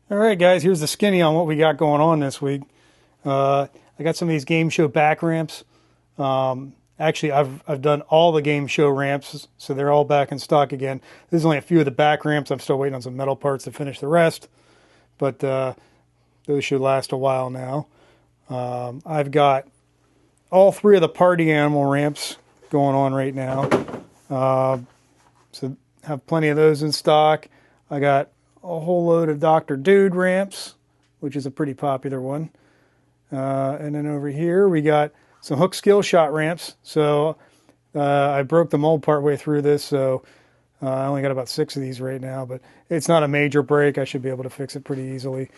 All right, guys, here's the skinny on what we got going on this week. I got some of these game show back ramps. Actually, I've done all the game show ramps, so they're all back in stock again. There's only a few of the back ramps. I'm still waiting on some metal parts to finish the rest, but those should last a while now. I've got all three of the party animal ramps going on right now. So have plenty of those in stock. I got a whole load of Dr. Dude ramps, which is a pretty popular one. And then over here we got some hook skill shot ramps. So I broke the mold part way through this, so I only got about 6 of these right now, but it's not a major break. I should be able to fix it pretty easily.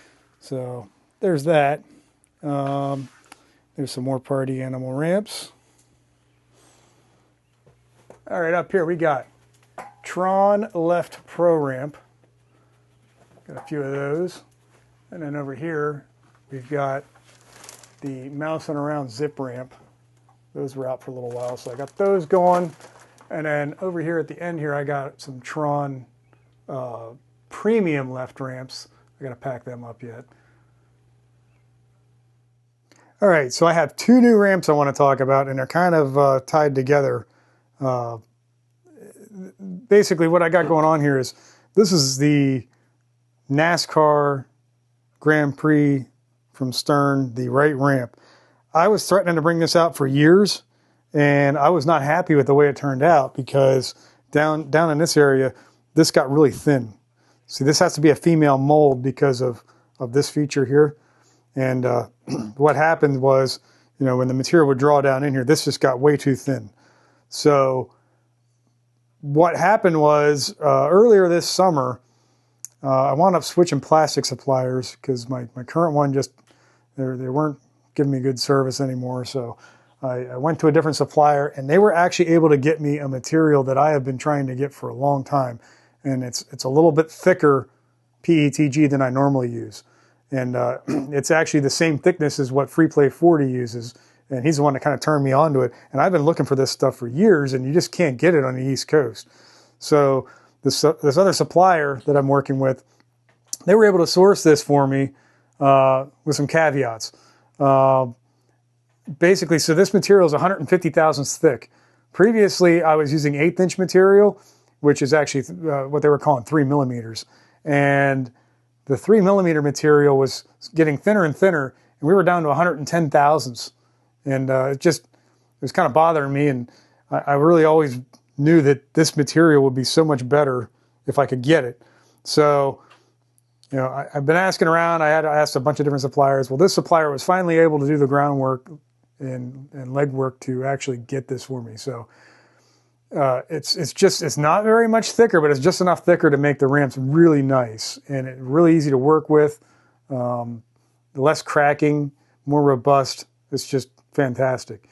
So there's that. There's some more party animal ramps. All right, up here we got Tron Left Pro ramp. Got a few of those. And then over here we've got the mousing around zip ramp. Those were out for a little while, so I got those going. And then over here at the end here, I got some Tron premium left ramps. I got to pack them up yet. All right, so I have 2 new ramps I want to talk about, and they're kind of tied together. Basically, what I got going on here is this is the NASCAR Grand Prix from Stern, the right ramp. I was threatening to bring this out for years, and I was not happy with the way it turned out because down in this area, this got really thin. See, this has to be a female mold because of this feature here. And what happened was, you know, when the material would draw down in here, this just got way too thin. So what happened was earlier this summer, I wound up switching plastic suppliers because my current one just, they weren't giving me good service anymore. So I went to a different supplier, and they were actually able to get me a material that I have been trying to get for a long time. And it's a little bit thicker PETG than I normally use. And it's actually the same thickness as what FreePlay 40 uses. And he's the one that kind of turned me onto it. And I've been looking for this stuff for years, and you just can't get it on the East Coast. So this other supplier that I'm working with, they were able to source this for me with some caveats. Basically, so this material is 150 thousandths thick. Previously, I was using 1/8 inch material, which is actually what they were calling 3 millimeters. And the 3 millimeter material was getting thinner and thinner, and we were down to 110 thousandths. And it was kind of bothering me, and I really always knew that this material would be so much better if I could get it. So, you know, I've been asking around. I asked a bunch of different suppliers. Well, this supplier was finally able to do the groundwork and legwork to actually get this for me. So it's not very much thicker, but it's just enough thicker to make the ramps really nice and really easy to work with. Less cracking, more robust. It's just fantastic.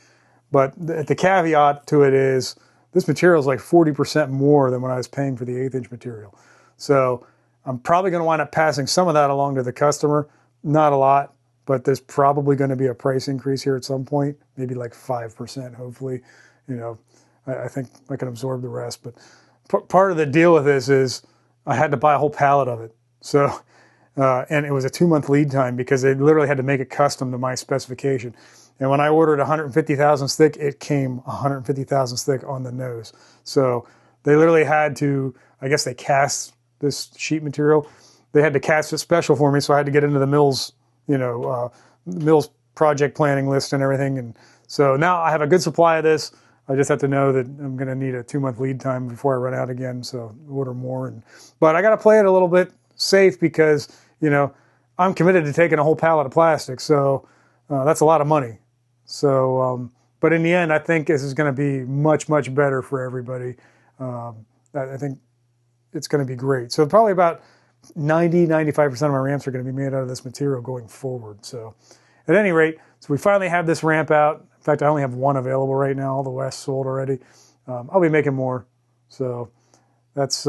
But the caveat to it is this material is like 40% more than what I was paying for the 1/8 inch material. So I'm probably going to wind up passing some of that along to the customer. Not a lot, but there's probably going to be a price increase here at some point, maybe like 5%, hopefully. You know, I think I can absorb the rest. But part of the deal with this is I had to buy a whole pallet of it. So, and it was a 2-month lead time because they literally had to make it custom to my specification. And when I ordered 150 thousandths thick, it came 150 thousandths thick on the nose. So they literally had to, I guess they cast this sheet material. They had to cast it special for me, so I had to get into the Mills, Mills project planning list and everything. And so now I have a good supply of this. I just have to know that I'm going to need a 2-month lead time before I run out again, so order more. But I got to play it a little bit safe because, you know, I'm committed to taking a whole pallet of plastic, so that's a lot of money. So, but in the end, I think this is going to be much, much better for everybody. I think it's going to be great. So probably about 90-95% of my ramps are going to be made out of this material going forward. So at any rate, so we finally have this ramp out. In fact, I only have one available right now. All the rest sold already. I'll be making more. So that's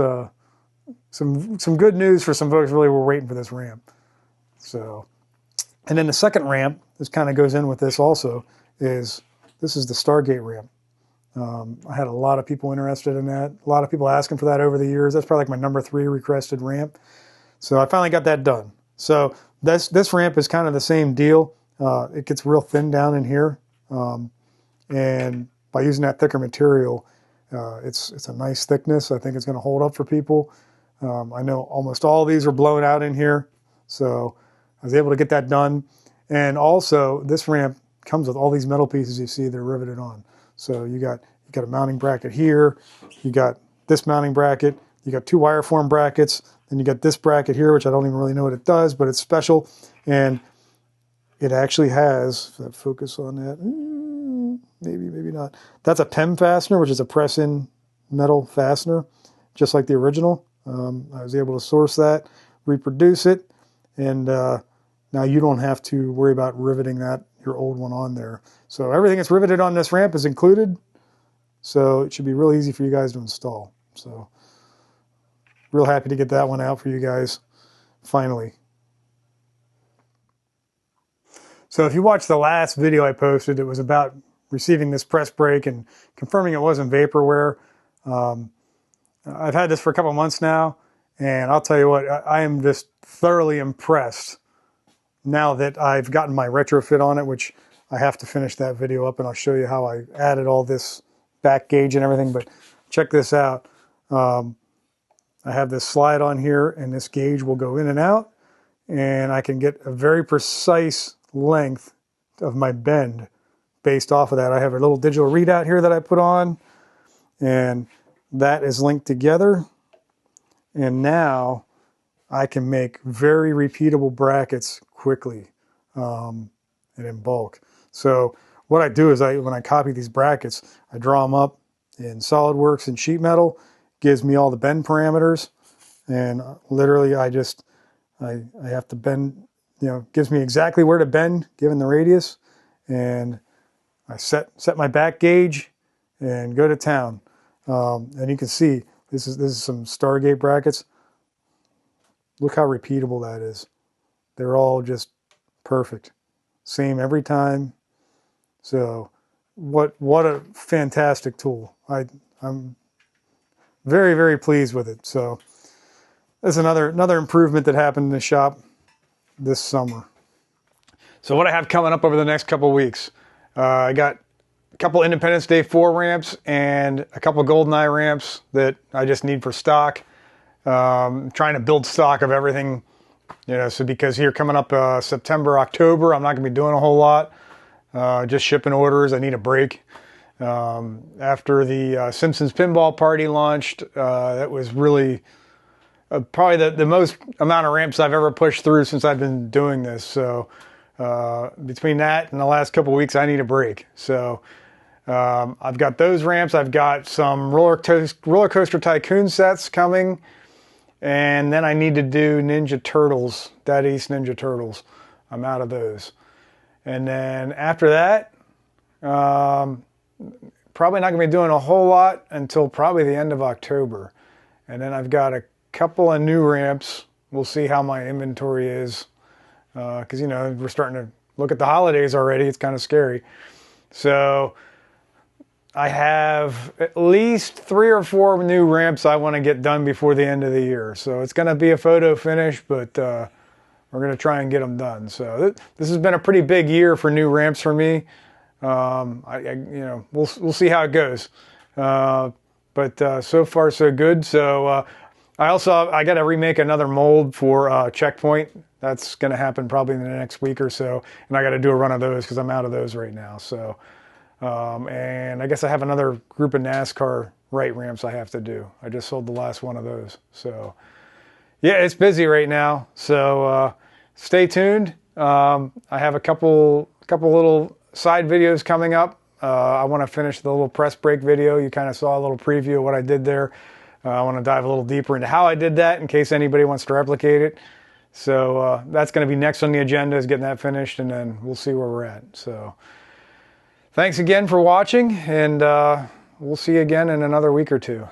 some good news for some folks really were waiting for this ramp. So, and then the second ramp, this kind of goes in with this also, is this is the Stargate ramp. I had a lot of people interested in that. A lot of people asking for that over the years. That's probably like my number 3 requested ramp. So I finally got that done. So this ramp is kind of the same deal. It gets real thin down in here, and by using that thicker material, it's a nice thickness. I think it's going to hold up for people. I know almost all of these are blown out in here, so I was able to get that done. And also, this ramp comes with all these metal pieces you see they're riveted on. So you got a mounting bracket here, you got this mounting bracket, you got 2 wire form brackets, then you got this bracket here, which I don't even really know what it does, but it's special. And it actually has, focus on that, maybe not. That's a PEM fastener, which is a press-in metal fastener, just like the original. I was able to source that, reproduce it, and now you don't have to worry about riveting your old one on there. So everything that's riveted on this ramp is included, so it should be real easy for you guys to install. So real happy to get that one out for you guys, finally. So if you watched the last video I posted, it was about receiving this press brake and confirming it wasn't vaporware. I've had this for a couple months now, and I'll tell you what, I am just thoroughly impressed now that I've gotten my retrofit on it, which I have to finish that video up, and I'll show you how I added all this back gauge and everything. But check this out. I have this slide on here, and this gauge will go in and out, and I can get a very precise length of my bend based off of that. I have a little digital readout here that I put on, and that is linked together, and now I can make very repeatable brackets quickly and in bulk. So what I do is when I copy these brackets, I draw them up in SolidWorks and sheet metal, gives me all the bend parameters, and literally I have to bend, gives me exactly where to bend given the radius, and I set my back gauge and go to town. And you can see this is some Stargate brackets. Look how repeatable that is. They're all just perfect, same every time. So what a fantastic tool. I'm very, very pleased with it. So that's another improvement that happened in the shop this summer. So what I have coming up over the next couple weeks, I got a couple Independence Day 4 ramps and a couple GoldenEye ramps that I just need for stock. Trying to build stock of everything, so because here coming up September, October, I'm not going to be doing a whole lot. Just shipping orders. I need a break. After the Simpsons Pinball Party launched, that was really probably the most amount of ramps I've ever pushed through since I've been doing this. So between that and the last couple of weeks, I need a break. So I've got those ramps. I've got some roller coaster tycoon sets coming, and then I need to do Ninja Turtles, Dead East Ninja Turtles. I'm out of those. And then after that, probably not going to be doing a whole lot until probably the end of October. And then I've got a couple of new ramps. We'll see how my inventory is, because we're starting to look at the holidays already. It's kind of scary. So I have at least 3 or 4 new ramps I want to get done before the end of the year. So it's going to be a photo finish, but we're going to try and get them done. So this has been a pretty big year for new ramps for me. We'll see how it goes. But so far so good. So I got to remake another mold for Checkpoint. That's going to happen probably in the next week or so, and I got to do a run of those because I'm out of those right now. So, and I guess I have another group of NASCAR right ramps I have to do. I just sold the last one of those. So, yeah, it's busy right now. So stay tuned. I have a couple little side videos coming up. I want to finish the little press brake video. You kind of saw a little preview of what I did there. I want to dive a little deeper into how I did that in case anybody wants to replicate it. So that's going to be next on the agenda, is getting that finished, and then we'll see where we're at. So thanks again for watching, and we'll see you again in another week or two.